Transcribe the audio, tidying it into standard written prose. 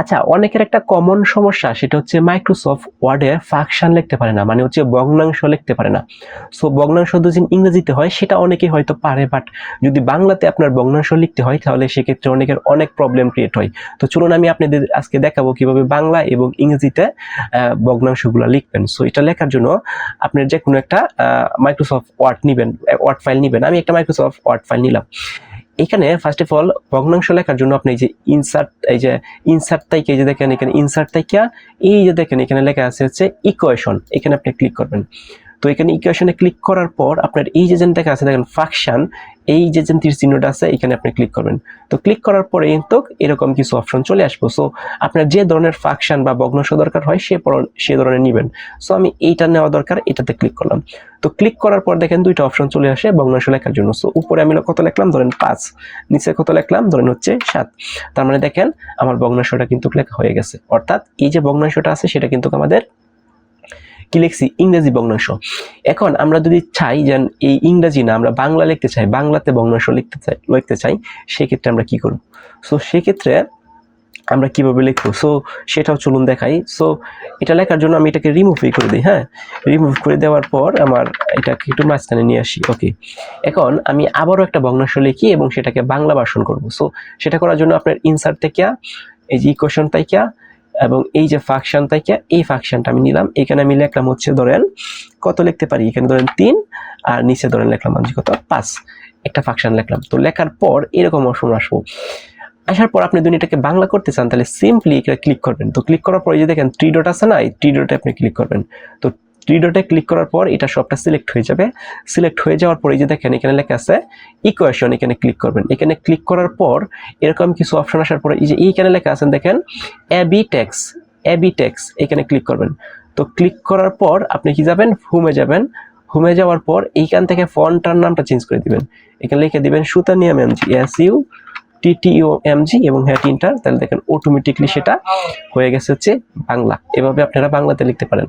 আচ্ছা, অনেকের একটা কমন সমস্যা, সেটা হচ্ছে মাইক্রোসফট ওয়ার্ডে ফাংশন লিখতে পারে না, মানে হচ্ছে ভগ্নাংশ লিখতে পারে না। সো ভগ্নাংশ যদি ইংরেজিতে হয় সেটা অনেকেই হয়তো পারে, বাট যদি বাংলাতে আপনার ভগ্নাংশ লিখতে হয় তাহলে সেক্ষেত্রে অনেকের অনেক প্রবলেম ক্রিয়েট হয়। তো চলুন আমি আপনাদের আজকে দেখাবো কিভাবে বাংলা এবং ইংরেজিতে ভগ্নাংশগুলো লিখবেন। সো এটা লেখার জন্য আপনার যে কোনো একটা মাইক্রোসফট ওয়ার্ড নিবেন, ওয়ার্ড ফাইল নিবেন। আমি একটা মাইক্রোসফট ওয়ার্ড ফাইল নিলাম। এখানে ফার্স্ট অফ অল ভগ্নাংশ লেখার জন্য আপনি এই যে ইনসার্ট তাইকে, এই যে দেখেন এখানে ইনসার্ট তাইকা, এই যে দেখেন এখানে লেখা আছে হচ্ছে ইকুয়েশন, এখানে আপনি ক্লিক করবেন। তো এখানে ইকুয়েশনে ক্লিক করার পর আপনার এই যে যেন দেখা আছে দেখেন ফাংশন, এই যে যেন তীর চিহ্নটা আছে এখানে আপনি ক্লিক করবেন। তো ক্লিক করার পরে কিন্তু এরকম কিছু অপশন চলে আসবে। সো আপনার যে ধরনের ফাংশন বা ভগ্নাংশ দরকার হয় সে ধরনের নেবেন। সো আমি এইটা নেওয়া দরকার, এটাতে ক্লিক করলাম। তো ক্লিক করার পর দেখেন দুইটা অপশন চলে আসে ভগ্নাংশ লেখার জন্য। সো উপরে আমি কত লিখলাম, ধরেন 5, নিচে কত লিখলাম, ধরেন হচ্ছে 7। তার মানে দেখেন আমার ভগ্নাংশটা কিন্তু লেখা হয়ে গেছে। অর্থাৎ এই যে ভগ্নাংশটা আছে সেটা কিন্তু আমাদের কি লিখছি, ইংরেজি ভগ্নাংশ। এখন আমরা যদি চাই যে এই ইংরেজি না, আমরা বাংলা লিখতে চাই, বাংলাতে ভগ্নাংশ লিখতে চাই, সেক্ষেত্রে আমরা কি করব? সো সেক্ষেত্রে আমরা কিভাবে লিখবো, সো সেটাও চলুন দেখাই। সো এটা লেখার জন্য আমি এটাকে রিমুভই করে দিই। হ্যাঁ, রিমুভ করে দেওয়ার পর আমার এটাকে একটু মাঝখানে নিয়ে আসি। ওকে, এখন আমি আবারও একটা ভগ্নাংশ লিখি এবং সেটাকে বাংলা ভার্সন করব। সো সেটা করার জন্য আপনার ইনসার্ট থেকে এই যে ইকুয়েশন থেকে এবং এই যে ফাংশন থেকে এই ফাংশনটা আমি নিলাম। এখানে আমি লিখলাম হচ্ছে ধরেন কত লিখতে পারি, এখানে ধরেন 3 আর নিচে ধরেন লিখলাম কত 5, একটা ফাংশন লিখলাম। তো লেখার পর এরকম অপশন আসবো। আসার পর আপনি যদি এটাকে বাংলা করতে চান তাহলে সিম্পলি এটা ক্লিক করবেন। তো ক্লিক করার পর এই যে দেখেন 3 ডট আছে না, এই 3 ডটে আপনি ক্লিক করবেন। তো 3 ডটে ক্লিক করার পর এটা সবটা সিলেক্ট হয়ে যাবে। সিলেক্ট হয়ে যাওয়ার পর এই যে দেখেন এখানে লেখা আছে ইকুয়েশন, এখানে ক্লিক করবেন। এখানে ক্লিক করার পর এরকম কিছু অপশন আসার পর এই যে এইখানে লেখা আছে দেখেন এবি টেক্স, এখানে ক্লিক করবেন। তো ক্লিক করার পর আপনি কি যাবেন, হোমে যাবেন। হোমে যাওয়ার পর এইখান থেকে ফন্টটার নামটা চেঞ্জ করে দিবেন। এখানে লিখে দিবেন সুতানিয়াম এমজি, SUTTOMG এবং হ্যাঁ ইন্টার। তাহলে দেখেন অটোমেটিকলি সেটা হয়ে গেছে হচ্ছে বাংলা। এভাবে আপনারা বাংলাতে লিখতে পারেন।